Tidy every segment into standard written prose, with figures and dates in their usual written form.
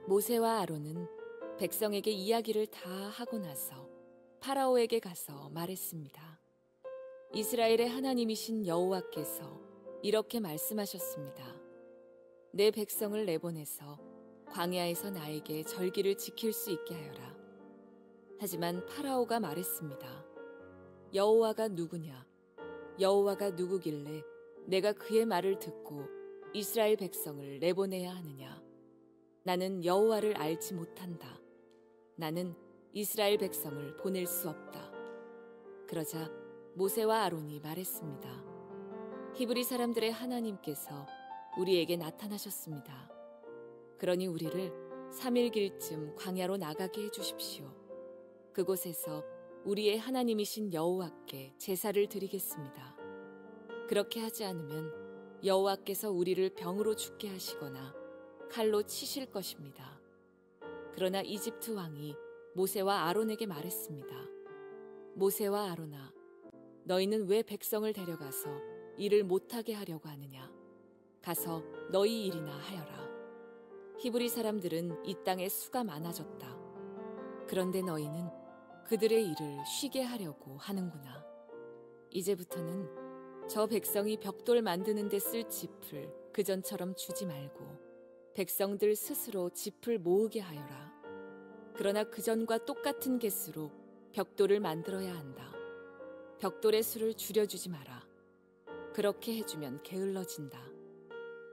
모세와 아론은 백성에게 이야기를 다 하고 나서 파라오에게 가서 말했습니다. 이스라엘의 하나님이신 여호와께서 이렇게 말씀하셨습니다. 내 백성을 내보내서 광야에서 나에게 절기를 지킬 수 있게 하여라. 하지만 파라오가 말했습니다. 여호와가 누구냐? 여호와가 누구길래 내가 그의 말을 듣고 이스라엘 백성을 내보내야 하느냐? 나는 여호와를 알지 못한다. 나는 이스라엘 백성을 보낼 수 없다. 그러자 모세와 아론이 말했습니다. 히브리 사람들의 하나님께서 우리에게 나타나셨습니다. 그러니 우리를 3일길쯤 광야로 나가게 해주십시오. 그곳에서 우리의 하나님이신 여호와께 제사를 드리겠습니다. 그렇게 하지 않으면 여호와께서 우리를 병으로 죽게 하시거나 칼로 치실 것입니다. 그러나 이집트 왕이 모세와 아론에게 말했습니다. 모세와 아론아, 너희는 왜 백성을 데려가서 일을 못하게 하려고 하느냐? 가서 너희 일이나 하여라. 히브리 사람들은 이 땅에 수가 많아졌다. 그런데 너희는 그들의 일을 쉬게 하려고 하는구나. 이제부터는 저 백성이 벽돌 만드는 데 쓸 짚을 그전처럼 주지 말고 백성들 스스로 짚을 모으게 하여라. 그러나 그전과 똑같은 개수로 벽돌을 만들어야 한다. 벽돌의 수를 줄여주지 마라. 그렇게 해주면 게을러진다.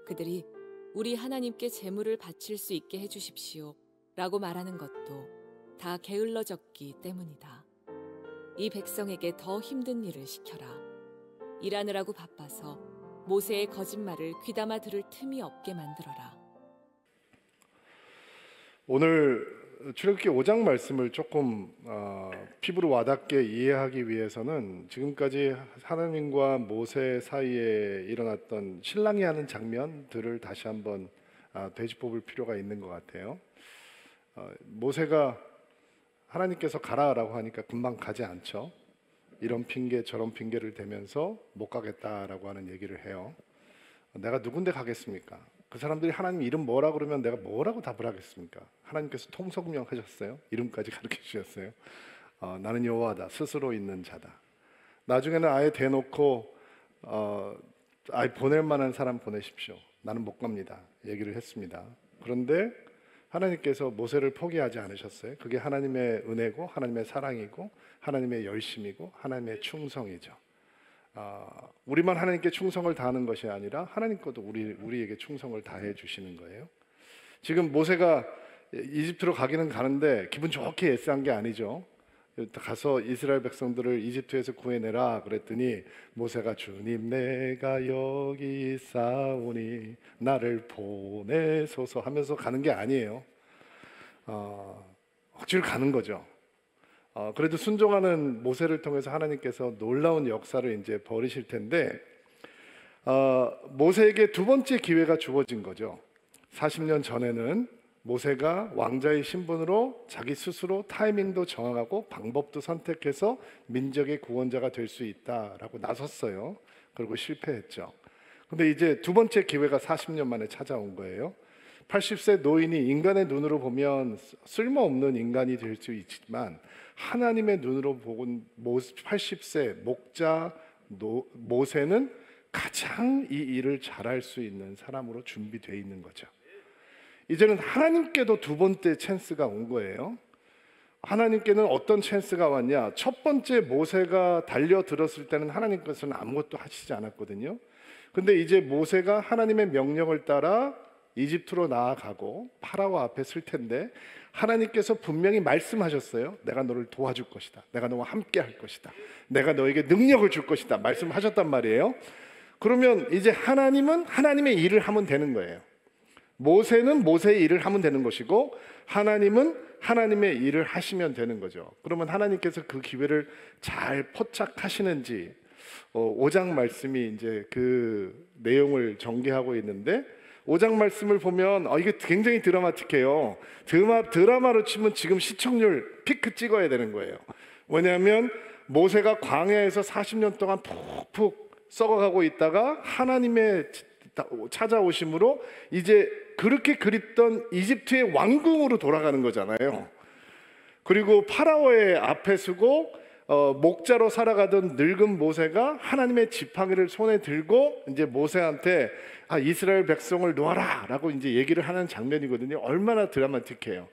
그들이 우리 하나님께 제물을 바칠 수 있게 해주십시오 라고 말하는 것도 다 게을러졌기 때문이다. 이 백성에게 더 힘든 일을 시켜라. 일하느라고 바빠서 모세의 거짓말을 귀담아 들을 틈이 없게 만들어라. 오늘 출애굽기 5장 말씀을 조금 피부로 와닿게 이해하기 위해서는 지금까지 하나님과 모세 사이에 일어났던 신랑이 하는 장면들을 다시 한번 되짚어볼 필요가 있는 것 같아요. 모세가 하나님께서 가라라고 하니까 금방 가지 않죠. 이런 핑계 저런 핑계를 대면서 못 가겠다라고 하는 얘기를 해요. 내가 누군데 가겠습니까? 그 사람들이 하나님 이름 뭐라 그러면 내가 뭐라고 답을 하겠습니까? 하나님께서 통성명 하셨어요. 이름까지 가르쳐 주셨어요. 나는 여호와다. 스스로 있는 자다. 나중에는 아예 대놓고 아예 보낼 만한 사람 보내십시오. 나는 못 갑니다. 얘기를 했습니다. 그런데 하나님께서 모세를 포기하지 않으셨어요. 그게 하나님의 은혜고 하나님의 사랑이고 하나님의 열심이고 하나님의 충성이죠. 우리만 하나님께 충성을 다하는 것이 아니라 하나님께도 우리에게 충성을 다해 주시는 거예요. 지금 모세가 이집트로 가기는 가는데 기분 좋게 애쓰한 게 아니죠. 가서 이스라엘 백성들을 이집트에서 구해내라 그랬더니 모세가 주님 내가 여기 있사오니 나를 보내소서 하면서 가는 게 아니에요. 억지로 가는 거죠. 그래도 순종하는 모세를 통해서 하나님께서 놀라운 역사를 이제 벌이실 텐데 모세에게 두 번째 기회가 주어진 거죠. 40년 전에는 모세가 왕자의 신분으로 자기 스스로 타이밍도 정하고 방법도 선택해서 민족의 구원자가 될 수 있다라고 나섰어요. 그리고 실패했죠. 근데 이제 두 번째 기회가 40년 만에 찾아온 거예요. 80세 노인이 인간의 눈으로 보면 쓸모없는 인간이 될 수 있지만 하나님의 눈으로 보곤 80세 목자 모세는 가장 이 일을 잘할 수 있는 사람으로 준비되어 있는 거죠. 이제는 하나님께도 두 번째 찬스가 온 거예요. 하나님께는 어떤 찬스가 왔냐? 첫 번째 모세가 달려들었을 때는 하나님께서는 아무것도 하시지 않았거든요. 근데 이제 모세가 하나님의 명령을 따라 이집트로 나아가고 파라오 앞에 설 텐데 하나님께서 분명히 말씀하셨어요. 내가 너를 도와줄 것이다. 내가 너와 함께 할 것이다. 내가 너에게 능력을 줄 것이다. 말씀하셨단 말이에요. 그러면 이제 하나님은 하나님의 일을 하면 되는 거예요. 모세는 모세의 일을 하면 되는 것이고 하나님은 하나님의 일을 하시면 되는 거죠. 그러면 하나님께서 그 기회를 잘 포착하시는지 5장 말씀이 이제 그 내용을 전개하고 있는데 5장 말씀을 보면 이게 굉장히 드라마틱해요. 드라마로 치면 지금 시청률 피크 찍어야 되는 거예요. 왜냐하면 모세가 광야에서 40년 동안 푹푹 썩어가고 있다가 하나님의 찾아오심으로 이제 그렇게 그립던 이집트의 왕궁으로 돌아가는 거잖아요. 그리고 파라오의 앞에 서고 목자로 살아가던 늙은 모세가 하나님의 지팡이를 손에 들고 이제 모세한테 이스라엘 백성을 놓아라 라고 이제 얘기를 하는 장면이거든요. 얼마나 드라마틱해요.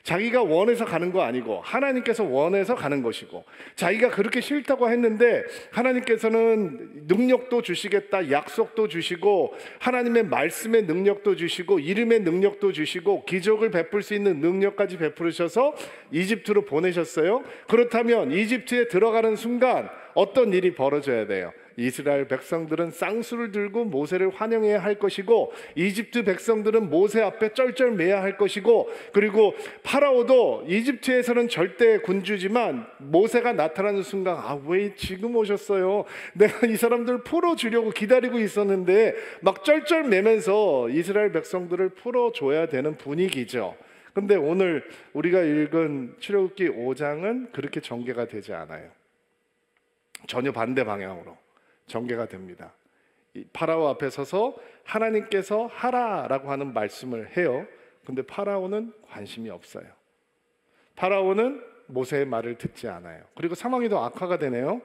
자기가 원해서 가는 거 아니고 하나님께서 원해서 가는 것이고, 자기가 그렇게 싫다고 했는데 하나님께서는 능력도 주시겠다, 약속도 주시고, 하나님의 말씀의 능력도 주시고, 이름의 능력도 주시고, 기적을 베풀 수 있는 능력까지 베푸셔서 이집트로 보내셨어요. 그렇다면 이집트에 들어가는 순간 어떤 일이 벌어져야 돼요? 이스라엘 백성들은 쌍수를 들고 모세를 환영해야 할 것이고, 이집트 백성들은 모세 앞에 쩔쩔매야 할 것이고, 그리고 파라오도 이집트에서는 절대 군주지만 모세가 나타나는 순간 왜 지금 오셨어요? 내가 이 사람들 풀어주려고 기다리고 있었는데 막 쩔쩔매면서 이스라엘 백성들을 풀어줘야 되는 분위기죠. 근데 오늘 우리가 읽은 출애굽기 5장은 그렇게 전개가 되지 않아요. 전혀 반대 방향으로 전개가 됩니다. 파라오 앞에 서서 하나님께서 하라라고 하는 말씀을 해요. 근데 파라오는 관심이 없어요. 파라오는 모세의 말을 듣지 않아요. 그리고 상황이 더 악화가 되네요.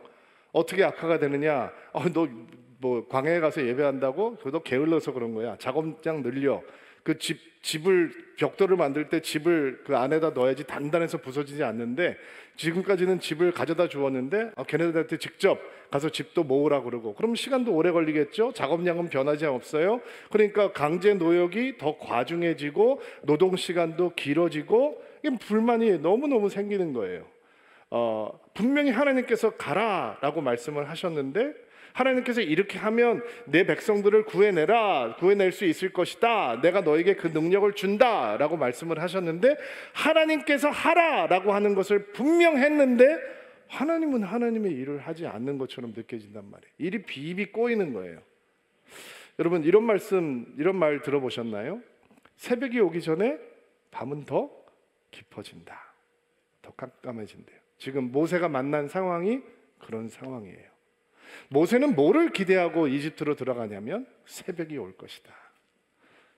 어떻게 악화가 되느냐? 너 뭐 광야에 가서 예배한다고? 너 게을러서 그런 거야. 작업장 늘려. 그 집을 벽돌을 만들 때 집을 그 안에다 넣어야지 단단해서 부서지지 않는데, 지금까지는 집을 가져다 주었는데 걔네들한테 직접 가서 집도 모으라 그러고, 그럼 시간도 오래 걸리겠죠. 작업량은 변하지 없어요. 그러니까 강제 노역이 더 과중해지고 노동 시간도 길어지고, 이게 불만이 너무너무 생기는 거예요. 분명히 하나님께서 가라라고 말씀을 하셨는데, 하나님께서 이렇게 하면 내 백성들을 구해낼 수 있을 것이다, 내가 너에게 그 능력을 준다 라고 말씀을 하셨는데, 하나님께서 하라라고 하는 것을 분명 했는데 하나님은 하나님의 일을 하지 않는 것처럼 느껴진단 말이에요. 일이 비비 꼬이는 거예요. 여러분, 이런 말 들어보셨나요? 새벽이 오기 전에 밤은 더 깊어진다, 더 깜깜해진대요. 지금 모세가 만난 상황이 그런 상황이에요. 모세는 뭐를 기대하고 이집트로 들어가냐면 새벽이 올 것이다,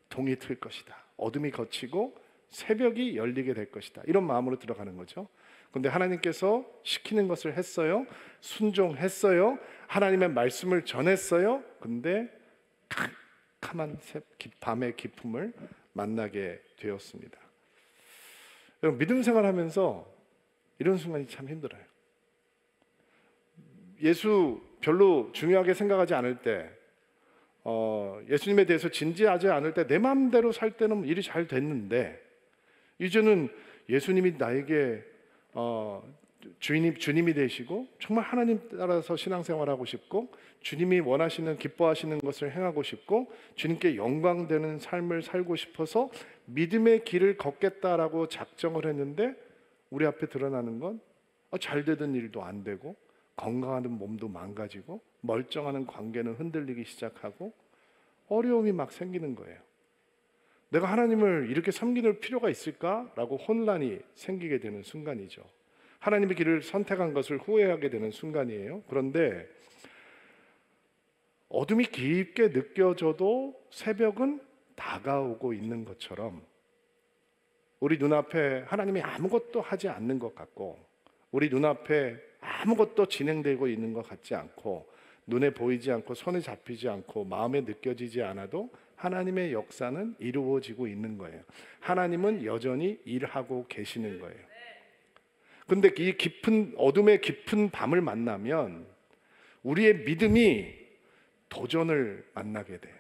동이 틀 것이다, 어둠이 걷히고 새벽이 열리게 될 것이다, 이런 마음으로 들어가는 거죠. 그런데 하나님께서 시키는 것을 했어요. 순종했어요. 하나님의 말씀을 전했어요. 근데 캄캄한 밤의 기품을 만나게 되었습니다. 여러분, 믿음 생활하면서 이런 순간이 참 힘들어요. 예수 별로 중요하게 생각하지 않을 때, 예수님에 대해서 진지하지 않을 때, 내 마음대로 살 때는 일이 잘 됐는데, 이제는 예수님이 나에게 주님이 되시고 정말 하나님 따라서 신앙생활하고 싶고, 주님이 원하시는 기뻐하시는 것을 행하고 싶고, 주님께 영광되는 삶을 살고 싶어서 믿음의 길을 걷겠다라고 작정을 했는데, 우리 앞에 드러나는 건 잘 되던 일도 안 되고, 건강한 몸도 망가지고, 멀쩡한 관계는 흔들리기 시작하고, 어려움이 막 생기는 거예요. 내가 하나님을 이렇게 섬길 필요가 있을까라고 혼란이 생기게 되는 순간이죠. 하나님의 길을 선택한 것을 후회하게 되는 순간이에요. 그런데 어둠이 깊게 느껴져도 새벽은 다가오고 있는 것처럼, 우리 눈앞에 하나님이 아무것도 하지 않는 것 같고, 우리 눈앞에 아무것도 진행되고 있는 것 같지 않고, 눈에 보이지 않고 손에 잡히지 않고 마음에 느껴지지 않아도 하나님의 역사는 이루어지고 있는 거예요. 하나님은 여전히 일하고 계시는 거예요. 근데 이 어둠의 깊은 밤을 만나면 우리의 믿음이 도전을 만나게 돼요.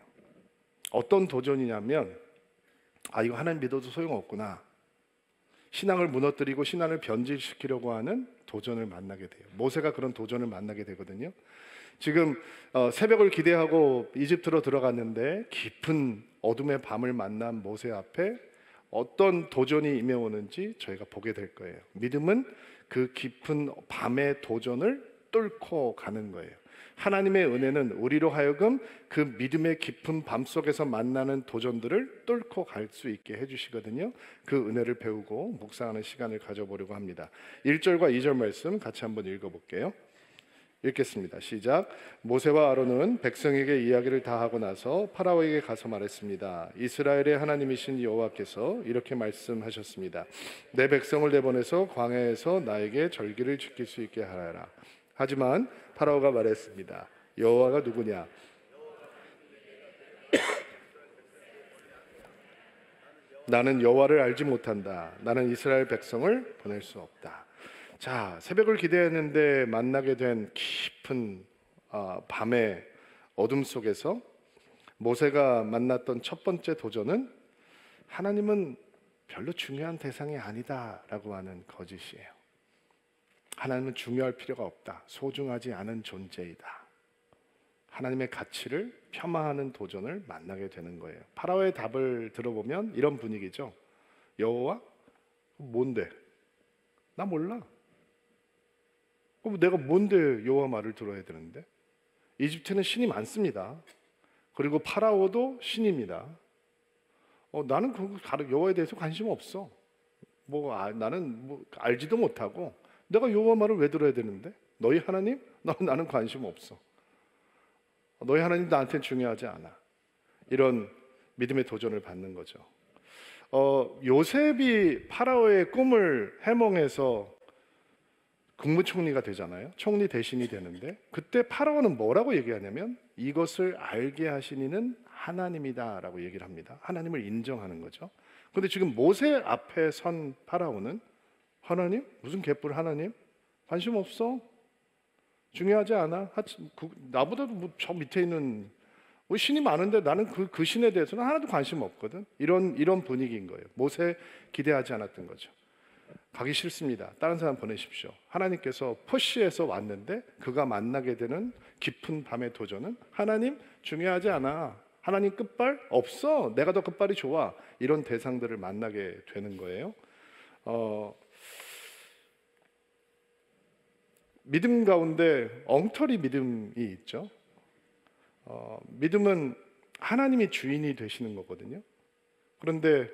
어떤 도전이냐면, 이거 하나님 믿어도 소용없구나, 신앙을 무너뜨리고 신앙을 변질시키려고 하는 도전을 만나게 돼요. 모세가 그런 도전을 만나게 되거든요. 지금 새벽을 기대하고 이집트로 들어갔는데 깊은 어둠의 밤을 만난 모세 앞에 어떤 도전이 임해오는지 저희가 보게 될 거예요. 믿음은 그 깊은 밤의 도전을 뚫고 가는 거예요. 하나님의 은혜는 우리로 하여금 그 믿음의 깊은 밤 속에서 만나는 도전들을 뚫고 갈 수 있게 해주시거든요. 그 은혜를 배우고 묵상하는 시간을 가져보려고 합니다. 1절과 2절 말씀 같이 한번 읽어볼게요. 읽겠습니다. 시작. 모세와 아론은 백성에게 이야기를 다 하고 나서 파라오에게 가서 말했습니다. 이스라엘의 하나님이신 여호와께서 이렇게 말씀하셨습니다. 내 백성을 내보내서 광야에서 나에게 절기를 지킬 수 있게 하라. 하지만 파라오가 말했습니다. 여호와가 누구냐? 나는 여호와를 알지 못한다. 나는 이스라엘 백성을 보낼 수 없다. 자, 새벽을 기대했는데 만나게 된 깊은 밤의 어둠 속에서 모세가 만났던 첫 번째 도전은 하나님은 별로 중요한 대상이 아니다라고 하는 거짓이에요. 하나님은 중요할 필요가 없다. 소중하지 않은 존재이다. 하나님의 가치를 폄하하는 도전을 만나게 되는 거예요. 파라오의 답을 들어보면 이런 분위기죠. 여호와? 뭔데? 나 몰라. 그럼 내가 뭔데 여호와 말을 들어야 되는데? 이집트는 신이 많습니다. 그리고 파라오도 신입니다. 나는 여호와에 대해서 관심 없어. 나는 알지도 못하고 내가 여호와 말을 왜 들어야 되는데? 너희 하나님? 나는 관심 없어. 너희 하나님 나한테는 중요하지 않아. 이런 믿음의 도전을 받는 거죠. 요셉이 파라오의 꿈을 해몽해서 국무총리가 되잖아요. 총리 대신이 되는데 그때 파라오는 뭐라고 얘기하냐면 이것을 알게 하신 이는 하나님이다라고 얘기를 합니다. 하나님을 인정하는 거죠. 그런데 지금 모세 앞에 선 파라오는 하나님? 무슨 개뿔 하나님? 관심 없어. 중요하지 않아. 나보다도 저 밑에 있는 신이 많은데 나는 그 신에 대해서는 하나도 관심 없거든. 이런 분위기인 거예요. 모세 기대하지 않았던 거죠. 가기 싫습니다. 다른 사람 보내십시오. 하나님께서 푸시에서 왔는데 그가 만나게 되는 깊은 밤의 도전은 하나님 중요하지 않아. 하나님 끝발 없어. 내가 더 끝발이 좋아. 이런 대상들을 만나게 되는 거예요. 믿음 가운데 엉터리 믿음이 있죠. 믿음은 하나님이 주인이 되시는 거거든요. 그런데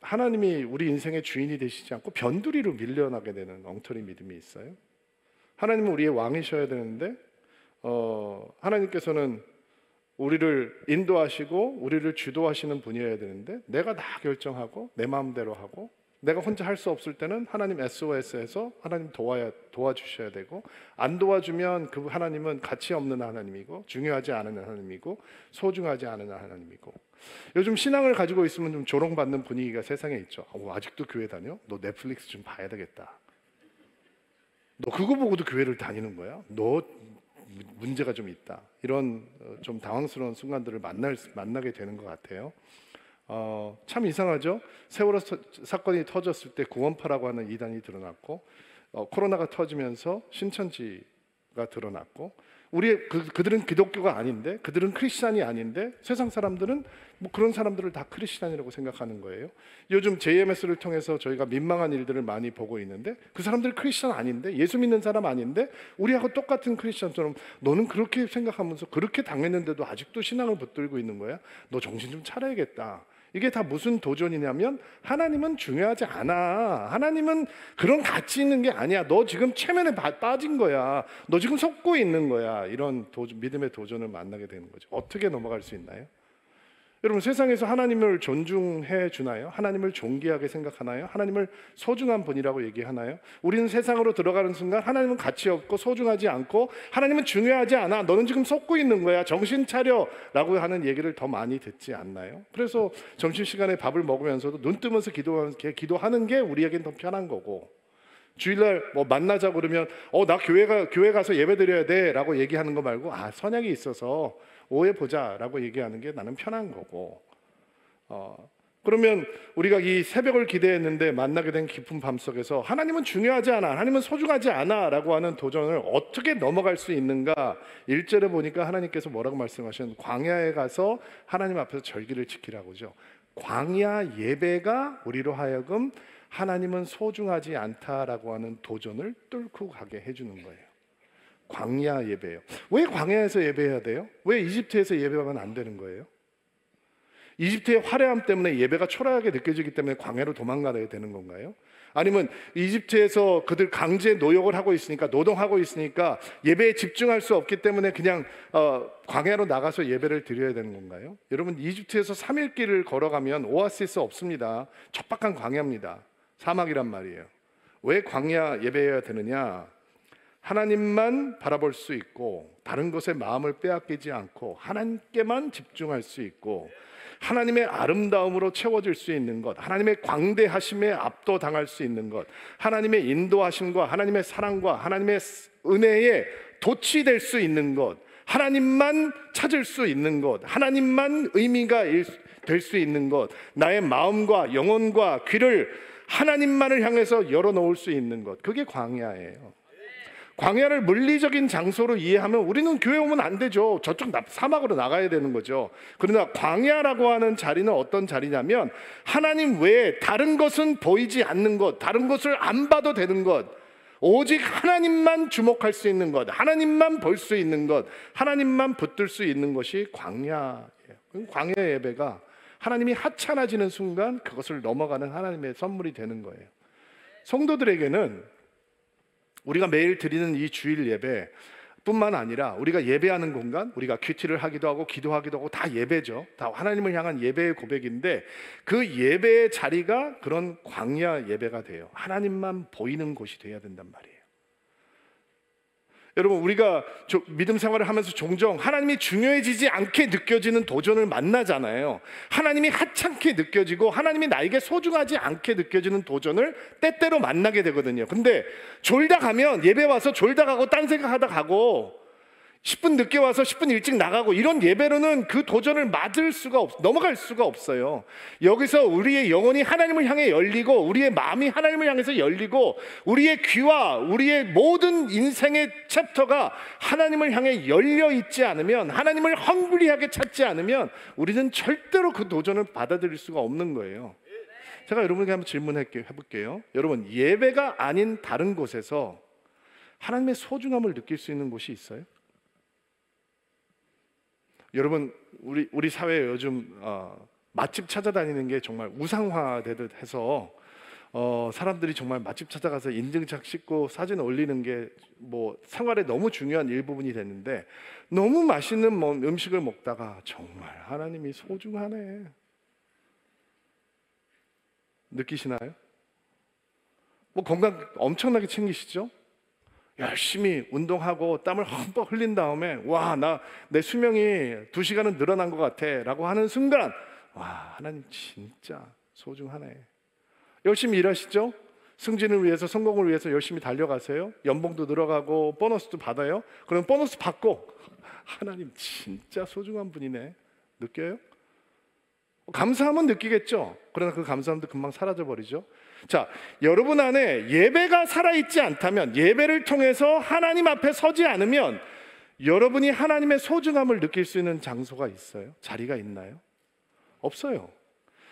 하나님이 우리 인생의 주인이 되시지 않고 변두리로 밀려나게 되는 엉터리 믿음이 있어요. 하나님은 우리의 왕이셔야 되는데 하나님께서는 우리를 인도하시고 우리를 주도하시는 분이어야 되는데 내가 다 결정하고 내 마음대로 하고 내가 혼자 할 수 없을 때는 하나님 SOS에서 하나님 도와주셔야 되고 안 도와주면 그 하나님은 가치 없는 하나님이고 중요하지 않은 하나님이고 소중하지 않은 하나님이고 요즘 신앙을 가지고 있으면 좀 조롱받는 분위기가 세상에 있죠. 아직도 교회 다녀? 너 넷플릭스 좀 봐야 되겠다. 너 그거 보고도 교회를 다니는 거야? 너 문제가 좀 있다. 이런 좀 당황스러운 순간들을 만나게 되는 것 같아요. 참 이상하죠. 세월호 사건이 터졌을 때 구원파라고 하는 이단이 드러났고 코로나가 터지면서 신천지가 드러났고 그들은 기독교가 아닌데 그들은 크리스찬이 아닌데 세상 사람들은 그런 사람들을 다 크리스찬이라고 생각하는 거예요. 요즘 JMS를 통해서 저희가 민망한 일들을 많이 보고 있는데 그 사람들 크리스찬 아닌데 예수 믿는 사람 아닌데 우리하고 똑같은 크리스찬처럼 너는 그렇게 생각하면서 그렇게 당했는데도 아직도 신앙을 붙들고 있는 거야? 너 정신 좀 차려야겠다. 이게 다 무슨 도전이냐면 하나님은 중요하지 않아. 하나님은 그런 가치 있는 게 아니야. 너 지금 체면에 빠진 거야. 너 지금 속고 있는 거야. 이런 믿음의 도전을 만나게 되는 거죠. 어떻게 넘어갈 수 있나요? 여러분 세상에서 하나님을 존중해 주나요? 하나님을 존귀하게 생각하나요? 하나님을 소중한 분이라고 얘기하나요? 우리는 세상으로 들어가는 순간 하나님은 가치 없고 소중하지 않고 하나님은 중요하지 않아. 너는 지금 속고 있는 거야. 정신 차려 라고 하는 얘기를 더 많이 듣지 않나요? 그래서 점심시간에 밥을 먹으면서도 눈 뜨면서 기도하는 게 우리에겐 더 편한 거고 주일날 만나자 그러면 나 교회 가서 예배 드려야 돼 라고 얘기하는 거 말고 선약이 있어서 오해 보자 라고 얘기하는 게 나는 편한 거고 그러면 우리가 이 새벽을 기대했는데 만나게 된 깊은 밤 속에서 하나님은 중요하지 않아, 하나님은 소중하지 않아 라고 하는 도전을 어떻게 넘어갈 수 있는가. 1절에 보니까 하나님께서 뭐라고 말씀하셨는지 광야에 가서 하나님 앞에서 절기를 지키라고죠. 광야 예배가 우리로 하여금 하나님은 소중하지 않다라고 하는 도전을 뚫고 가게 해주는 거예요. 광야 예배예요. 왜 광야에서 예배해야 돼요? 왜 이집트에서 예배하면 안 되는 거예요? 이집트의 화려함 때문에 예배가 초라하게 느껴지기 때문에 광야로 도망가야 되는 건가요? 아니면 이집트에서 그들 강제 노역을 하고 있으니까, 노동하고 있으니까 예배에 집중할 수 없기 때문에 그냥 광야로 나가서 예배를 드려야 되는 건가요? 여러분, 이집트에서 3일 길을 걸어가면 오아시스 없습니다. 척박한 광야입니다. 사막이란 말이에요. 왜 광야 예배해야 되느냐? 하나님만 바라볼 수 있고 다른 것에 마음을 빼앗기지 않고 하나님께만 집중할 수 있고 하나님의 아름다움으로 채워질 수 있는 것, 하나님의 광대하심에 압도당할 수 있는 것, 하나님의 인도하심과 하나님의 사랑과 하나님의 은혜에 도취될 수 있는 것, 하나님만 찾을 수 있는 것, 하나님만 의미가 될 수 있는 것, 나의 마음과 영혼과 귀를 하나님만을 향해서 열어놓을 수 있는 것, 그게 광야예요. 광야를 물리적인 장소로 이해하면 우리는 교회 오면 안 되죠. 저쪽 사막으로 나가야 되는 거죠. 그러나 광야라고 하는 자리는 어떤 자리냐면 하나님 외에 다른 것은 보이지 않는 것, 다른 것을 안 봐도 되는 것, 오직 하나님만 주목할 수 있는 것, 하나님만 볼 수 있는 것, 하나님만 붙들 수 있는 것이 광야예요. 광야 예배가 하나님이 하찮아지는 순간 그것을 넘어가는 하나님의 선물이 되는 거예요. 성도들에게는 우리가 매일 드리는 이 주일 예배 뿐만 아니라 우리가 예배하는 공간, 우리가 큐티를 하기도 하고 기도하기도 하고 다 예배죠. 다 하나님을 향한 예배의 고백인데 그 예배의 자리가 그런 광야 예배가 돼요. 하나님만 보이는 곳이 돼야 된단 말이에요. 여러분, 우리가 믿음 생활을 하면서 종종 하나님이 중요해지지 않게 느껴지는 도전을 만나잖아요. 하나님이 하찮게 느껴지고 하나님이 나에게 소중하지 않게 느껴지는 도전을 때때로 만나게 되거든요. 근데 졸다 가면, 예배 와서 졸다 가고 딴 생각하다 가고 10분 늦게 와서 10분 일찍 나가고 이런 예배로는 그 도전을 넘어갈 수가 없어요. 여기서 우리의 영혼이 하나님을 향해 열리고 우리의 마음이 하나님을 향해서 열리고 우리의 귀와 우리의 모든 인생의 챕터가 하나님을 향해 열려 있지 않으면, 하나님을 헝그리하게 찾지 않으면 우리는 절대로 그 도전을 받아들일 수가 없는 거예요. 제가 여러분에게 한번 질문해볼게요. 여러분, 예배가 아닌 다른 곳에서 하나님의 소중함을 느낄 수 있는 곳이 있어요? 여러분, 우리 사회에 요즘 맛집 찾아다니는 게 정말 우상화되듯 해서 사람들이 정말 맛집 찾아가서 인증샷 찍고 사진 올리는 게 뭐 생활에 너무 중요한 일부분이 됐는데, 너무 맛있는 음식을 먹다가 정말 하나님이 소중하네 느끼시나요? 뭐 건강 엄청나게 챙기시죠? 열심히 운동하고 땀을 흠뻑 흘린 다음에 와, 내 수명이 2시간은 늘어난 것 같아 라고 하는 순간, 와, 하나님 진짜 소중하네. 열심히 일하시죠? 승진을 위해서, 성공을 위해서 열심히 달려가세요. 연봉도 늘어가고 보너스도 받아요. 그럼 보너스 받고 하나님 진짜 소중한 분이네 느껴요? 감사함은 느끼겠죠. 그러나 그 감사함도 금방 사라져버리죠. 자, 여러분 안에 예배가 살아있지 않다면, 예배를 통해서 하나님 앞에 서지 않으면 여러분이 하나님의 소중함을 느낄 수 있는 장소가 있어요? 자리가 있나요? 없어요.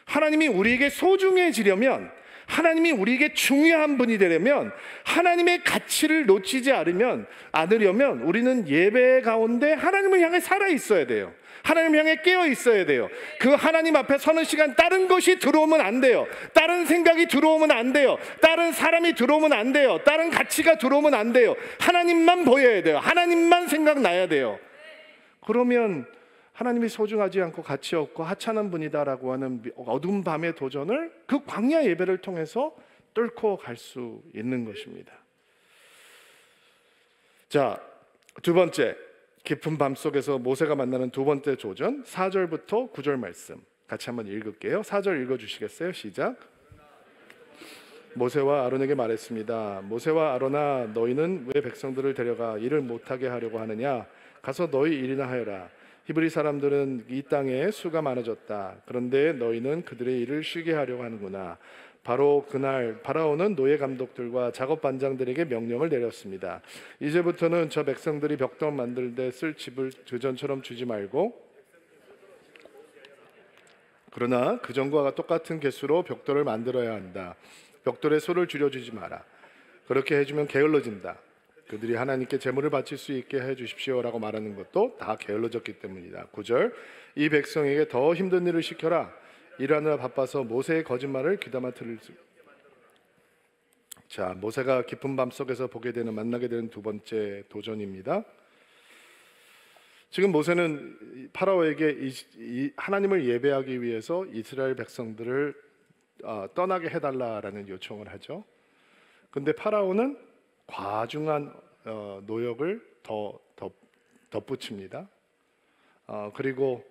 하나님이 우리에게 소중해지려면, 하나님이 우리에게 중요한 분이 되려면, 하나님의 가치를 놓치지 않으려면 우리는 예배 가운데 하나님을 향해 살아있어야 돼요. 하나님 향해 깨어 있어야 돼요. 그 하나님 앞에 서는 시간 다른 것이 들어오면 안 돼요. 다른 생각이 들어오면 안 돼요. 다른 사람이 들어오면 안 돼요. 다른 가치가 들어오면 안 돼요. 하나님만 보여야 돼요. 하나님만 생각나야 돼요. 그러면 하나님이 소중하지 않고 가치 없고 하찮은 분이다라고 하는 어두운 밤의 도전을 그 광야 예배를 통해서 뚫고 갈 수 있는 것입니다. 자, 두 번째, 깊은 밤 속에서 모세가 만나는 두 번째 도전, 4절부터 9절 말씀 같이 한번 읽을게요. 4절 읽어주시겠어요? 시작. 모세와 아론에게 말했습니다. 모세와 아론아, 너희는 왜 백성들을 데려가 일을 못하게 하려고 하느냐? 가서 너희 일이나 하여라. 히브리 사람들은 이 땅에 수가 많아졌다. 그런데 너희는 그들의 일을 쉬게 하려고 하는구나. 바로 그날 파라오는 노예 감독들과 작업 반장들에게 명령을 내렸습니다. 이제부터는 저 백성들이 벽돌 만들 때 쓸 집을 그전처럼 주지 말고, 그러나 그전과 똑같은 개수로 벽돌을 만들어야 한다. 벽돌의 소를 줄여주지 마라. 그렇게 해주면 게을러진다. 그들이 하나님께 제물을 바칠 수 있게 해 주십시오라고 말하는 것도 다 게을러졌기 때문이다. 9절, 이 백성에게 더 힘든 일을 시켜라. 일하느라 바빠서 모세의 거짓말을 귀담아 들을 수. 자, 모세가 깊은 밤 속에서 보게 되는, 만나게 되는 두 번째 도전입니다. 지금 모세는 파라오에게 하나님을 예배하기 위해서 이스라엘 백성들을 떠나게 해달라라는 요청을 하죠. 근데 파라오는 과중한 노역을 더 덧붙입니다. 그리고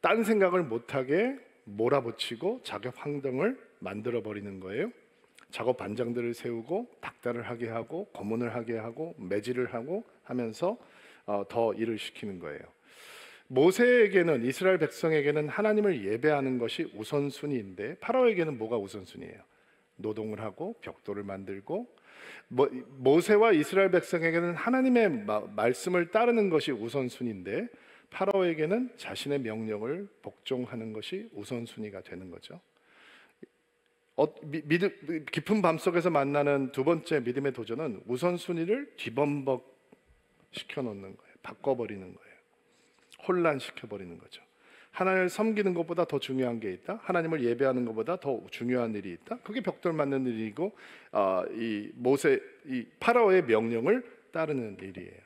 딴 생각을 못하게 몰아붙이고 작업 환경을 만들어 버리는 거예요. 작업 반장들을 세우고 닥달을 하게 하고 고문을 하게 하고 매질을 하고 하면서 더 일을 시키는 거예요. 모세에게는, 이스라엘 백성에게는 하나님을 예배하는 것이 우선순위인데 파라오에게는 뭐가 우선순위예요? 노동을 하고 벽돌을 만들고. 모세와 이스라엘 백성에게는 하나님의 말씀을 따르는 것이 우선순위인데 파라오에게는 자신의 명령을 복종하는 것이 우선순위가 되는 거죠. 깊은 밤 속에서 만나는 두 번째 믿음의 도전은 우선순위를 뒤범벅 시켜놓는 거예요. 바꿔버리는 거예요. 혼란시켜버리는 거죠. 하나님을 섬기는 것보다 더 중요한 게 있다. 하나님을 예배하는 것보다 더 중요한 일이 있다. 그게 벽돌 맞는 일이고 이 파라오의 명령을 따르는 일이에요.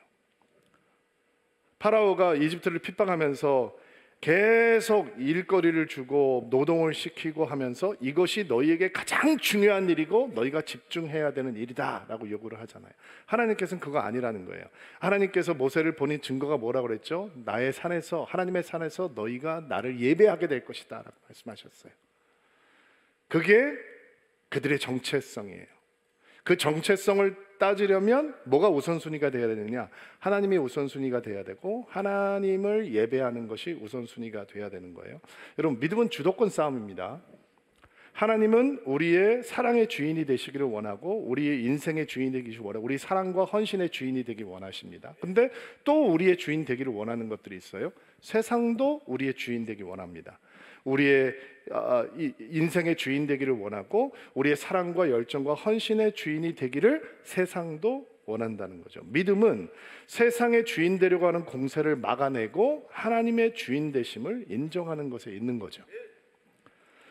파라오가 이집트를 핍박하면서 계속 일거리를 주고 노동을 시키고 하면서 이것이 너희에게 가장 중요한 일이고 너희가 집중해야 되는 일이다 라고 요구를 하잖아요. 하나님께서는 그거 아니라는 거예요. 하나님께서 모세를 보낸 증거가 뭐라고 그랬죠? 나의 산에서, 하나님의 산에서 너희가 나를 예배하게 될 것이다 라고 말씀하셨어요. 그게 그들의 정체성이에요. 그 정체성을 따지려면 뭐가 우선순위가 되어야 되느냐? 하나님이 우선순위가 되어야 되고 하나님을 예배하는 것이 우선순위가 되어야 되는 거예요. 여러분, 믿음은 주도권 싸움입니다. 하나님은 우리의 사랑의 주인이 되시기를 원하고 우리의 인생의 주인이 되기를 원하고 우리 사랑과 헌신의 주인이 되기 원하십니다. 근데 또 우리의 주인 되기를 원하는 것들이 있어요. 세상도 우리의 주인 되기 원합니다. 우리의 인생의 주인 되기를 원하고 우리의 사랑과 열정과 헌신의 주인이 되기를 세상도 원한다는 거죠. 믿음은 세상의 주인 되려고 하는 공세를 막아내고 하나님의 주인 되심을 인정하는 것에 있는 거죠.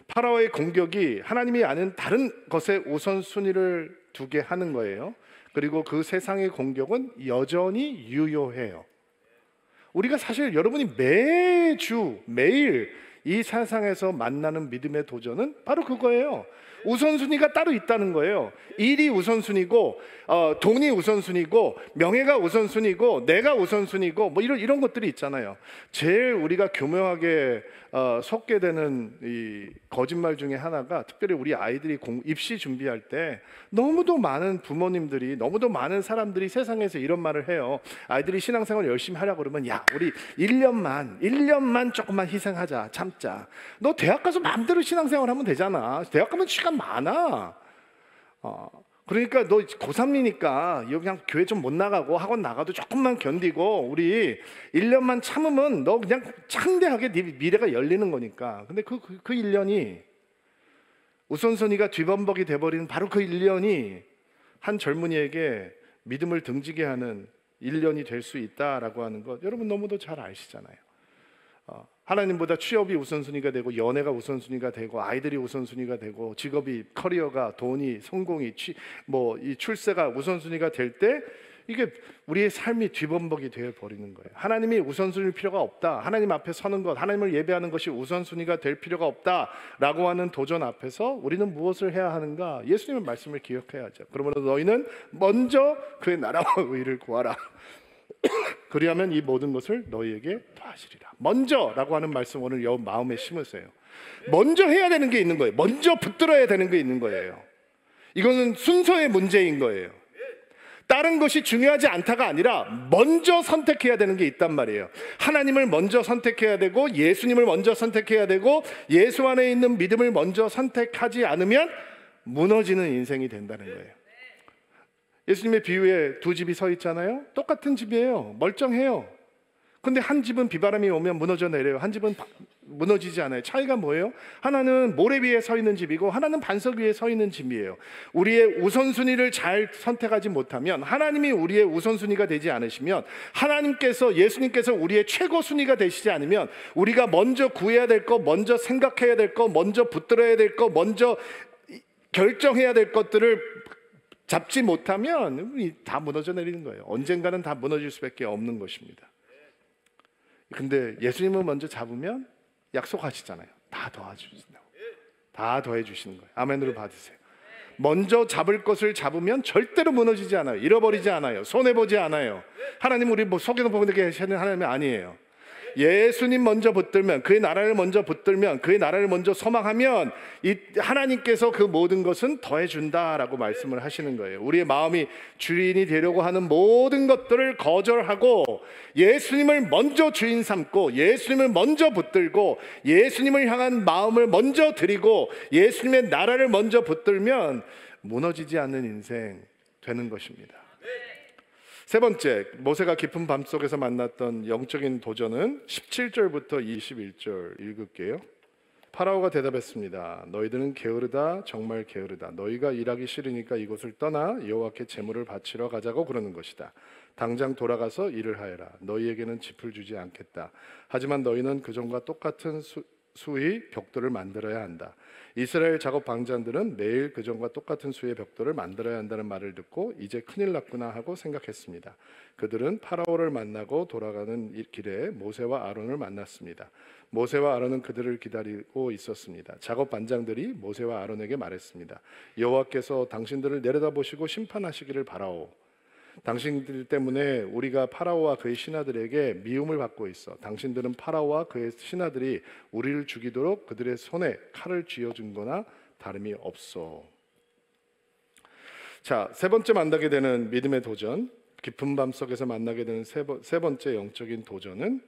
파라오의 공격이 하나님이 아는 다른 것에 우선순위를 두게 하는 거예요. 그리고 그 세상의 공격은 여전히 유효해요. 우리가 사실 여러분이 매일 이 세상에서 만나는 믿음의 도전은 바로 그거예요. 우선순위가 따로 있다는 거예요. 일이 우선순위고 돈이 우선순위고 명예가 우선순위고 내가 우선순위고 뭐 이런 것들이 있잖아요. 제일 우리가 교묘하게 속게 되는 이 거짓말 중에 하나가, 특별히 우리 아이들이 입시 준비할 때 너무도 많은 부모님들이, 너무도 많은 사람들이 세상에서 이런 말을 해요. 아이들이 신앙생활 열심히 하려고 그러면, 야, 우리 1년만 조금만 희생하자, 참자. 너 대학 가서 마음대로 신앙생활 하면 되잖아. 대학 가면 시간 많아. 그러니까 너 고3이니까 그냥 교회 좀 못 나가고 학원 나가도 조금만 견디고 우리 1년만 참으면 너 그냥 창대하게 네 미래가 열리는 거니까. 근데 그 1년이 우선순위가 뒤범벅이 돼버리는 바로 그 1년이 한 젊은이에게 믿음을 등지게 하는 1년이 될 수 있다라고 하는 것, 여러분 너무도 잘 아시잖아요. 하나님보다 취업이 우선순위가 되고 연애가 우선순위가 되고 아이들이 우선순위가 되고 직업이, 커리어가, 돈이, 성공이, 이 출세가 우선순위가 될 때 이게 우리의 삶이 뒤범벅이 되어 버리는 거예요. 하나님이 우선순위일 필요가 없다. 하나님 앞에 서는 것, 하나님을 예배하는 것이 우선순위가 될 필요가 없다라고 하는 도전 앞에서 우리는 무엇을 해야 하는가? 예수님의 말씀을 기억해야죠. 그러므로 너희는 먼저 그의 나라와 의를 구하라. 그리하면 이 모든 것을 너희에게 더하시리라. 먼저라고 하는 말씀 오늘 여러분 마음에 심으세요. 먼저 해야 되는 게 있는 거예요. 먼저 붙들어야 되는 게 있는 거예요. 이거는 순서의 문제인 거예요. 다른 것이 중요하지 않다가 아니라 먼저 선택해야 되는 게 있단 말이에요. 하나님을 먼저 선택해야 되고 예수님을 먼저 선택해야 되고 예수 안에 있는 믿음을 먼저 선택하지 않으면 무너지는 인생이 된다는 거예요. 예수님의 비유에 두 집이 서 있잖아요. 똑같은 집이에요. 멀쩡해요. 근데 한 집은 비바람이 오면 무너져 내려요. 한 집은 무너지지 않아요. 차이가 뭐예요? 하나는 모래 위에 서 있는 집이고 하나는 반석 위에 서 있는 집이에요. 우리의 우선순위를 잘 선택하지 못하면, 하나님이 우리의 우선순위가 되지 않으시면, 예수님께서 우리의 최고순위가 되시지 않으면, 우리가 먼저 구해야 될 것, 먼저 생각해야 될 것, 먼저 붙들어야 될 것, 먼저 결정해야 될 것들을 잡지 못하면 다 무너져 내리는 거예요. 언젠가는 다 무너질 수밖에 없는 것입니다. 근데 예수님은 먼저 잡으면 약속하시잖아요. 다 도와주신다고. 다 더해 주시는 거예요. 아멘으로 받으세요. 먼저 잡을 것을 잡으면 절대로 무너지지 않아요. 잃어버리지 않아요. 손해보지 않아요. 하나님 우리 속에서 보게 계시는 하나님이 아니에요. 예수님 먼저 붙들면, 그의 나라를 먼저 붙들면, 그의 나라를 먼저 소망하면 이 하나님께서 그 모든 것은 더해준다라고 말씀을 하시는 거예요. 우리의 마음이 주인이 되려고 하는 모든 것들을 거절하고 예수님을 먼저 주인 삼고 예수님을 먼저 붙들고 예수님을 향한 마음을 먼저 드리고 예수님의 나라를 먼저 붙들면 무너지지 않는 인생 되는 것입니다. 세 번째, 모세가 깊은 밤속에서 만났던 영적인 도전은 17절부터 21절 읽을게요. 파라오가 대답했습니다. 너희들은 게으르다, 정말 게으르다. 너희가 일하기 싫으니까 이곳을 떠나 여호와께 제물을 바치러 가자고 그러는 것이다. 당장 돌아가서 일을 하여라. 너희에게는 짚을 주지 않겠다. 하지만 너희는 그전과 똑같은 수의 벽돌을 만들어야 한다. 이스라엘 작업 방장들은 매일 그전과 똑같은 수의 벽돌을 만들어야 한다는 말을 듣고 이제 큰일 났구나 하고 생각했습니다. 그들은 파라오를 만나고 돌아가는 길에 모세와 아론을 만났습니다. 모세와 아론은 그들을 기다리고 있었습니다. 작업 반장들이 모세와 아론에게 말했습니다. 여호와께서 당신들을 내려다보시고 심판하시기를 바라오. 당신들 때문에 우리가 파라오와 그의 신하들에게 미움을 받고 있어. 당신들은 파라오와 그의 신하들이 우리를 죽이도록 그들의 손에 칼을 쥐어준 거나 다름이 없어. 자, 세 번째 만나게 되는 믿음의 도전, 깊은 밤 속에서 만나게 되는 세 번째 영적인 도전은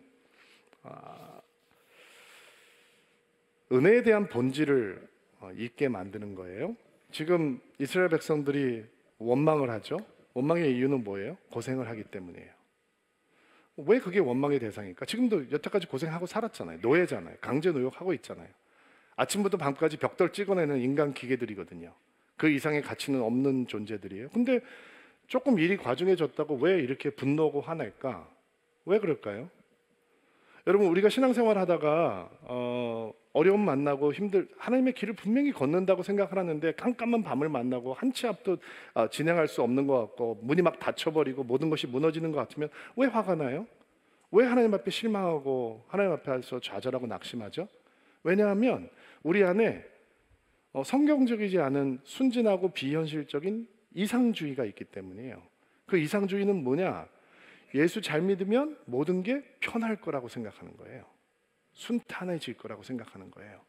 은혜에 대한 본질을 잊게 만드는 거예요. 지금 이스라엘 백성들이 원망을 하죠. 원망의 이유는 뭐예요? 고생을 하기 때문이에요. 왜 그게 원망의 대상일까? 지금도 여태까지 고생하고 살았잖아요. 노예잖아요. 강제 노역하고 있잖아요. 아침부터 밤까지 벽돌 찍어내는 인간 기계들이거든요. 그 이상의 가치는 없는 존재들이에요. 근데 조금 일이 과중해졌다고 왜 이렇게 분노하고 화낼까? 왜 그럴까요? 여러분, 우리가 신앙생활 하다가 어려움 만나고 하나님의 길을 분명히 걷는다고 생각을 하는데 깜깜한 밤을 만나고 한 치 앞도 진행할 수 없는 것 같고 문이 막 닫혀버리고 모든 것이 무너지는 것 같으면 왜 화가 나요? 왜 하나님 앞에 실망하고 하나님 앞에서 좌절하고 낙심하죠? 왜냐하면 우리 안에 성경적이지 않은 순진하고 비현실적인 이상주의가 있기 때문이에요. 그 이상주의는 뭐냐? 예수 잘 믿으면 모든 게 편할 거라고 생각하는 거예요. 순탄해질 거라고 생각하는 거예요.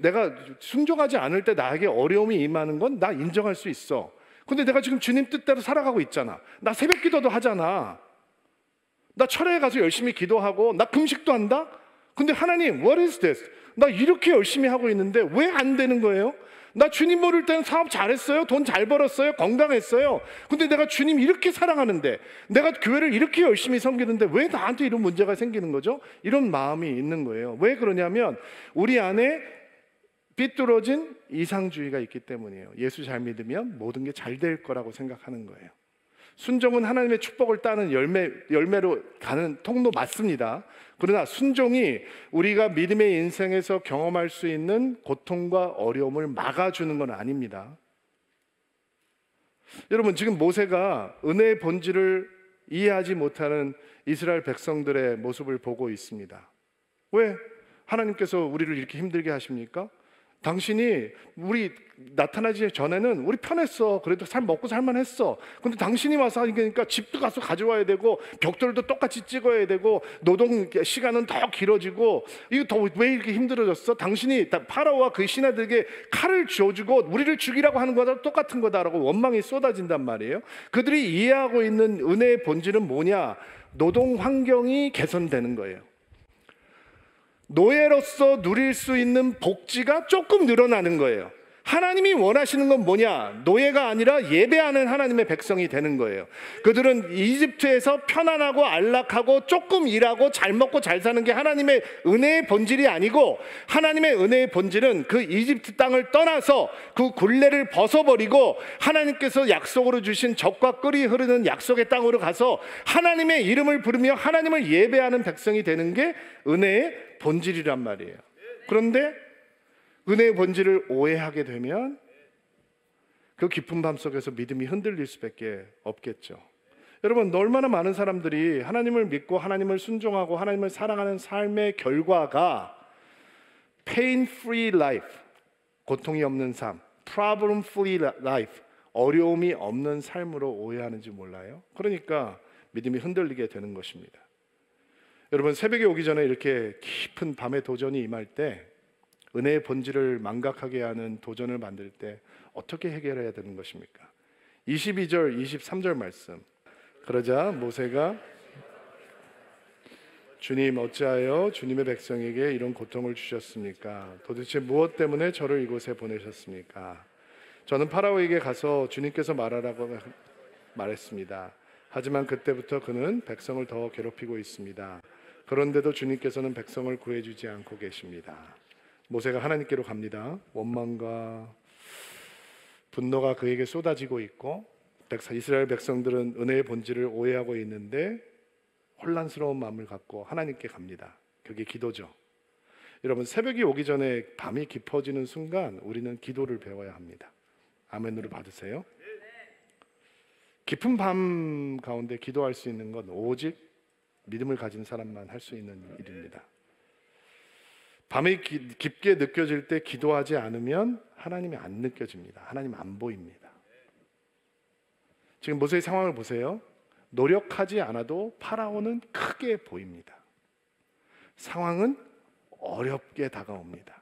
내가 순종하지 않을 때 나에게 어려움이 임하는 건 나 인정할 수 있어. 근데 내가 지금 주님 뜻대로 살아가고 있잖아. 나 새벽 기도도 하잖아. 나 철회에 가서 열심히 기도하고 나 금식도 한다? 근데 하나님, what is this? 나 이렇게 열심히 하고 있는데 왜 안 되는 거예요? 나 주님 모를 때는 사업 잘했어요. 돈 잘 벌었어요. 건강했어요. 근데 내가 주님 이렇게 사랑하는데, 내가 교회를 이렇게 열심히 섬기는데 왜 나한테 이런 문제가 생기는 거죠? 이런 마음이 있는 거예요. 왜 그러냐면 우리 안에 삐뚤어진 이상주의가 있기 때문이에요. 예수 잘 믿으면 모든 게 잘 될 거라고 생각하는 거예요. 순종은 하나님의 축복을 따는 열매로 가는 통로 맞습니다. 그러나 순종이 우리가 믿음의 인생에서 경험할 수 있는 고통과 어려움을 막아주는 건 아닙니다. 여러분, 지금 모세가 은혜의 본질을 이해하지 못하는 이스라엘 백성들의 모습을 보고 있습니다. 왜 하나님께서 우리를 이렇게 힘들게 하십니까? 당신이 우리 나타나기 전에는 우리 편했어. 그래도 먹고 살만했어. 근데 당신이 와서 하니까 집도 가서 가져와야 되고 벽돌도 똑같이 찍어야 되고 노동 시간은 더 길어지고 이거 더 왜 이렇게 힘들어졌어? 당신이 파라오와 그 신하들에게 칼을 쥐어주고 우리를 죽이라고 하는 거랑 똑같은 거다라고 원망이 쏟아진단 말이에요. 그들이 이해하고 있는 은혜의 본질은 뭐냐? 노동 환경이 개선되는 거예요. 노예로서 누릴 수 있는 복지가 조금 늘어나는 거예요. 하나님이 원하시는 건 뭐냐? 노예가 아니라 예배하는 하나님의 백성이 되는 거예요. 그들은 이집트에서 편안하고 안락하고 조금 일하고 잘 먹고 잘 사는 게 하나님의 은혜의 본질이 아니고, 하나님의 은혜의 본질은 그 이집트 땅을 떠나서 그 굴레를 벗어버리고 하나님께서 약속으로 주신 젖과 꿀이 흐르는 약속의 땅으로 가서 하나님의 이름을 부르며 하나님을 예배하는 백성이 되는 게 은혜의 본질이란 말이에요. 그런데 은혜의 본질을 오해하게 되면 그 깊은 밤 속에서 믿음이 흔들릴 수밖에 없겠죠. 여러분, 얼마나 많은 사람들이 하나님을 믿고 하나님을 순종하고 하나님을 사랑하는 삶의 결과가 pain-free life, 고통이 없는 삶, problem-free life, 어려움이 없는 삶으로 오해하는지 몰라요. 그러니까 믿음이 흔들리게 되는 것입니다. 여러분, 새벽에 오기 전에 이렇게 깊은 밤의 도전이 임할 때, 은혜의 본질을 망각하게 하는 도전을 만들 때 어떻게 해결해야 되는 것입니까? 22절, 23절 말씀. 그러자 모세가 주님, 어찌하여 주님의 백성에게 이런 고통을 주셨습니까? 도대체 무엇 때문에 저를 이곳에 보내셨습니까? 저는 파라오에게 가서 주님께서 말하라고 말했습니다. 하지만 그때부터 그는 백성을 더 괴롭히고 있습니다. 그런데도 주님께서는 백성을 구해주지 않고 계십니다. 모세가 하나님께로 갑니다. 원망과 분노가 그에게 쏟아지고 있고, 이스라엘 백성들은 은혜의 본질을 오해하고 있는데 혼란스러운 마음을 갖고 하나님께 갑니다. 그게 기도죠. 여러분, 새벽이 오기 전에 밤이 깊어지는 순간 우리는 기도를 배워야 합니다. 아멘으로 받으세요. 깊은 밤 가운데 기도할 수 있는 건 오직 믿음을 가진 사람만 할 수 있는 일입니다. 밤이 깊게 느껴질 때 기도하지 않으면 하나님이 안 느껴집니다. 하나님 안 보입니다. 지금 모세의 상황을 보세요. 노력하지 않아도 파라오는 크게 보입니다. 상황은 어렵게 다가옵니다.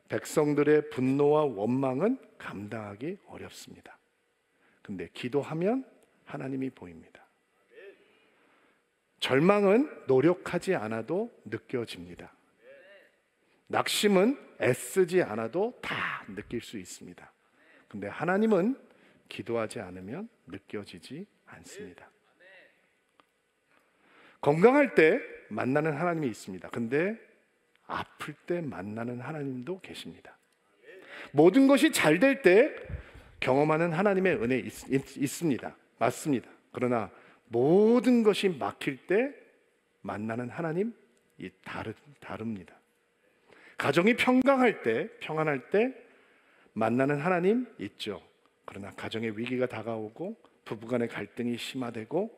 백성들의 분노와 원망은 감당하기 어렵습니다. 근데 기도하면 하나님이 보입니다. 절망은 노력하지 않아도 느껴집니다. 낙심은 애쓰지 않아도 다 느낄 수 있습니다. 근데 하나님은 기도하지 않으면 느껴지지 않습니다. 건강할 때 만나는 하나님이 있습니다. 근데 아플 때 만나는 하나님도 계십니다. 모든 것이 잘 될 때 경험하는 하나님의 은혜 있습니다. 맞습니다. 그러나 모든 것이 막힐 때 만나는 하나님 다릅니다. 가정이 평강할 때, 평안할 때 만나는 하나님 있죠. 그러나 가정의 위기가 다가오고 부부간의 갈등이 심화되고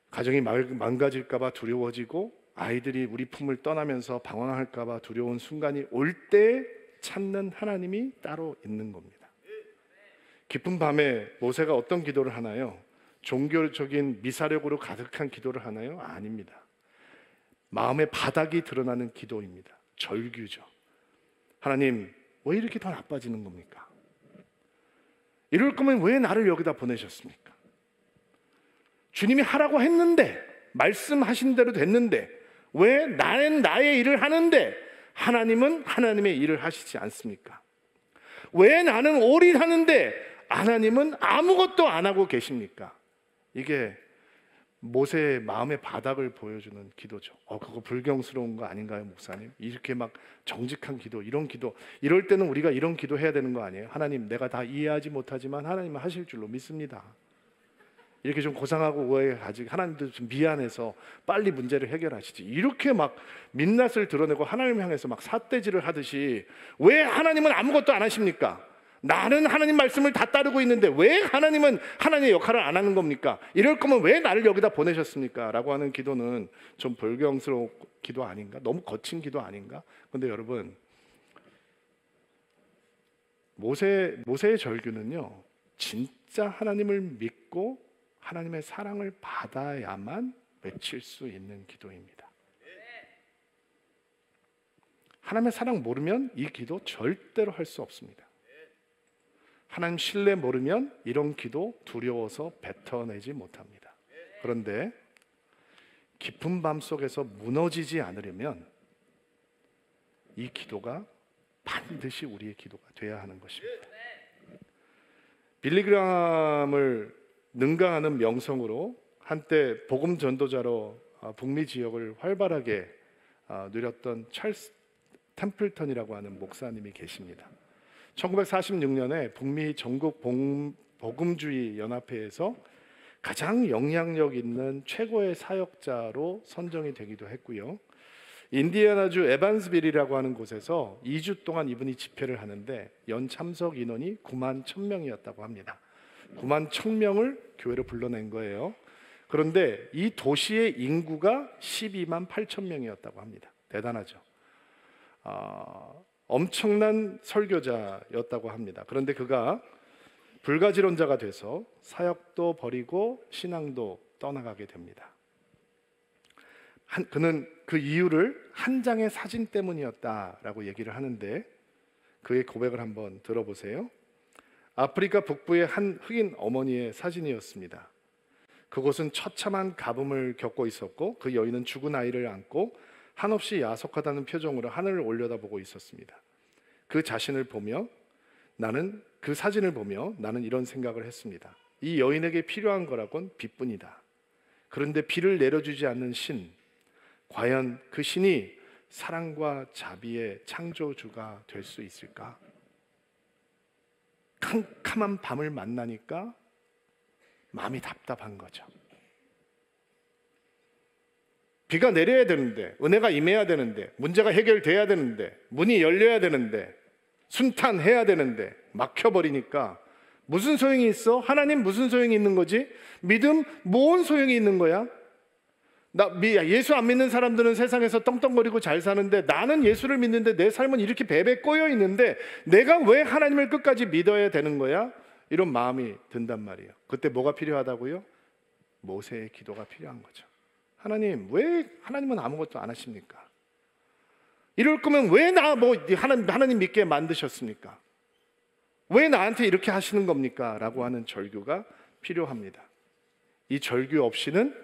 가정이 망가질까 봐 두려워지고 아이들이 우리 품을 떠나면서 방황할까 봐 두려운 순간이 올 때 찾는 하나님이 따로 있는 겁니다. 깊은 밤에 모세가 어떤 기도를 하나요? 종교적인 미사력으로 가득한 기도를 하나요? 아닙니다. 마음의 바닥이 드러나는 기도입니다. 절규죠. 하나님, 왜 이렇게 더 나빠지는 겁니까? 이럴 거면 왜 나를 여기다 보내셨습니까? 주님이 하라고 했는데, 말씀하신 대로 됐는데, 왜 나는 나의 일을 하는데 하나님은 하나님의 일을 하시지 않습니까? 왜 나는 올인하는데 하나님은 아무것도 안 하고 계십니까? 이게 모세의 마음의 바닥을 보여주는 기도죠. 그거 불경스러운 거 아닌가요, 목사님? 이렇게 막 정직한 기도, 이런 기도, 이럴 때는 우리가 이런 기도 해야 되는 거 아니에요? 하나님, 내가 다 이해하지 못하지만 하나님은 하실 줄로 믿습니다. 이렇게 좀 고상하고 오해하지, 하나님도 좀 미안해서 빨리 문제를 해결하시지. 이렇게 막 민낯을 드러내고 하나님을 향해서 막 삿대질을 하듯이 왜 하나님은 아무것도 안 하십니까? 나는 하나님 말씀을 다 따르고 있는데 왜 하나님은 하나님의 역할을 안 하는 겁니까? 이럴 거면 왜 나를 여기다 보내셨습니까? 라고 하는 기도는 좀 불경스러운 기도 아닌가? 너무 거친 기도 아닌가? 근데 여러분, 모세의 절규는요, 진짜 하나님을 믿고 하나님의 사랑을 받아야만 외칠 수 있는 기도입니다. 하나님의 사랑 모르면 이 기도 절대로 할 수 없습니다. 하나님 신뢰 모르면 이런 기도 두려워서 뱉어내지 못합니다. 그런데 깊은 밤 속에서 무너지지 않으려면 이 기도가 반드시 우리의 기도가 돼야 하는 것입니다. 빌리그램을 능가하는 명성으로 한때 복음 전도자로 북미 지역을 활발하게 누렸던 찰스 템플턴이라고 하는 목사님이 계십니다. 1946년에 북미 전국 복음주의 연합회에서 가장 영향력 있는 최고의 사역자로 선정이 되기도 했고요. 인디애나주 에반스빌이라고 하는 곳에서 2주 동안 이분이 집회를 하는데 연 참석 인원이 9만 1,000명이었다고 합니다. 9만 1,000명을 교회로 불러낸 거예요. 그런데 이 도시의 인구가 12만 8,000명이었다고 합니다. 대단하죠. 엄청난 설교자였다고 합니다. 그런데 그가 불가지론자가 돼서 사역도 버리고 신앙도 떠나가게 됩니다. 그는 그 이유를 한 장의 사진 때문이었다라고 얘기를 하는데 그의 고백을 한번 들어보세요. 아프리카 북부의 한 흑인 어머니의 사진이었습니다. 그곳은 처참한 가뭄을 겪고 있었고 그 여인은 죽은 아이를 안고 한없이 야속하다는 표정으로 하늘을 올려다보고 있었습니다. 그 사진을 보며 나는 이런 생각을 했습니다. 이 여인에게 필요한 거라곤 비뿐이다. 그런데 비를 내려주지 않는 신, 과연 그 신이 사랑과 자비의 창조주가 될 수 있을까? 캄캄한 밤을 만나니까 마음이 답답한 거죠. 비가 내려야 되는데, 은혜가 임해야 되는데, 문제가 해결돼야 되는데, 문이 열려야 되는데, 순탄해야 되는데 막혀버리니까 무슨 소용이 있어? 하나님 무슨 소용이 있는 거지? 믿음 뭔 소용이 있는 거야? 예수 안 믿는 사람들은 세상에서 떵떵거리고 잘 사는데 나는 예수를 믿는데 내 삶은 이렇게 베베 꼬여 있는데 내가 왜 하나님을 끝까지 믿어야 되는 거야? 이런 마음이 든단 말이에요. 그때 뭐가 필요하다고요? 모세의 기도가 필요한 거죠. 하나님, 왜 하나님은 아무것도 안 하십니까? 이럴 거면 왜 하나님 믿게 만드셨습니까? 왜 나한테 이렇게 하시는 겁니까? 라고 하는 절규가 필요합니다. 이 절규 없이는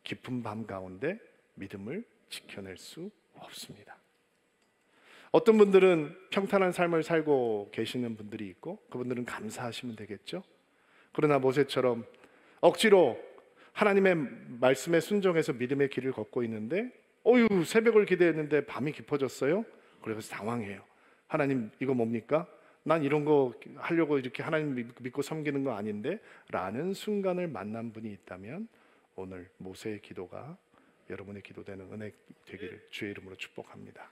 깊은 밤 가운데 믿음을 지켜낼 수 없습니다. 어떤 분들은 평탄한 삶을 살고 계시는 분들이 있고 그분들은 감사하시면 되겠죠. 그러나 모세처럼 억지로 하나님의 말씀에 순종해서 믿음의 길을 걷고 있는데 새벽을 기대했는데 밤이 깊어졌어요. 그래서 당황해요. 하나님 이거 뭡니까? 난 이런 거 하려고 이렇게 하나님 믿고 섬기는 거 아닌데 라는 순간을 만난 분이 있다면 오늘 모세의 기도가 여러분의 기도되는 은혜 되기를 주의 이름으로 축복합니다.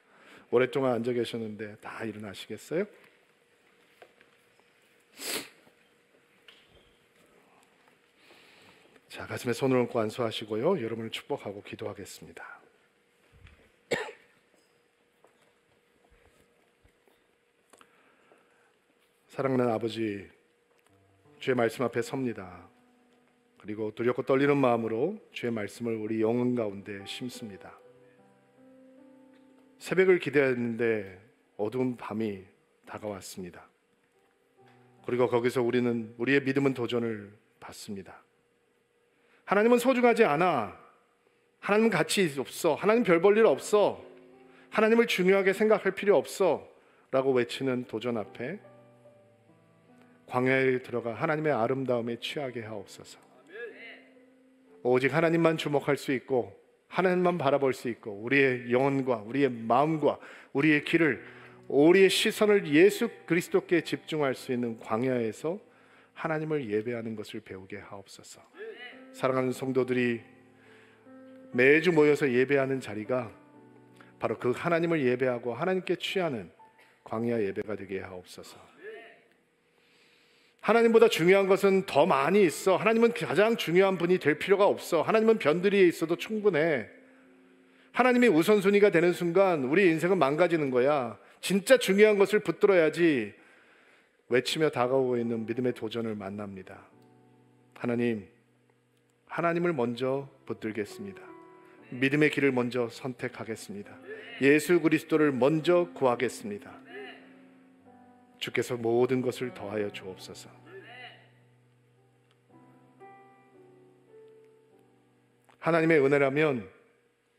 오랫동안 앉아 계셨는데 다 일어나시겠어요? 자, 가슴에 손을 얹고 안수하시고요. 여러분을 축복하고 기도하겠습니다. 사랑하는 아버지, 주의 말씀 앞에 섭니다. 그리고 두렵고 떨리는 마음으로 주의 말씀을 우리 영혼 가운데 심습니다. 새벽을 기대했는데 어두운 밤이 다가왔습니다. 그리고 거기서 우리는 우리의 믿음은 도전을 받습니다. 하나님은 소중하지 않아. 하나님은 가치 없어. 하나님 별 볼 일 없어. 하나님을 중요하게 생각할 필요 없어 라고 외치는 도전 앞에 광야에 들어가 하나님의 아름다움에 취하게 하옵소서. 오직 하나님만 주목할 수 있고 하나님만 바라볼 수 있고 우리의 영혼과 우리의 마음과 우리의 길을, 우리의 시선을 예수 그리스도께 집중할 수 있는 광야에서 하나님을 예배하는 것을 배우게 하옵소서. 사랑하는 성도들이 매주 모여서 예배하는 자리가 바로 그 하나님을 예배하고 하나님께 취하는 광야 예배가 되게 하옵소서. 하나님보다 중요한 것은 더 많이 있어. 하나님은 가장 중요한 분이 될 필요가 없어. 하나님은 변두리에 있어도 충분해. 하나님이 우선순위가 되는 순간 우리 인생은 망가지는 거야. 진짜 중요한 것을 붙들어야지. 외치며 다가오고 있는 믿음의 도전을 만납니다. 하나님을 먼저 붙들겠습니다. 믿음의 길을 먼저 선택하겠습니다. 예수 그리스도를 먼저 구하겠습니다. 주께서 모든 것을 더하여 주옵소서. 하나님의 은혜라면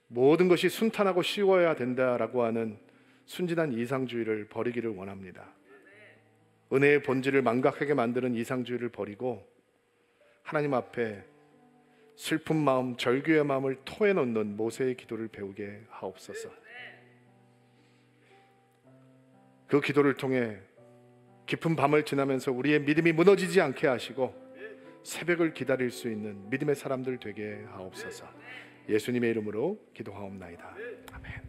모든 것이 순탄하고 쉬워야 된다라고 하는 순진한 이상주의를 버리기를 원합니다. 은혜의 본질을 망각하게 만드는 이상주의를 버리고 하나님 앞에 슬픈 마음, 절규의 마음을 토해놓는 모세의 기도를 배우게 하옵소서. 그 기도를 통해 깊은 밤을 지나면서 우리의 믿음이 무너지지 않게 하시고 새벽을 기다릴 수 있는 믿음의 사람들 되게 하옵소서. 예수님의 이름으로 기도하옵나이다. 아멘.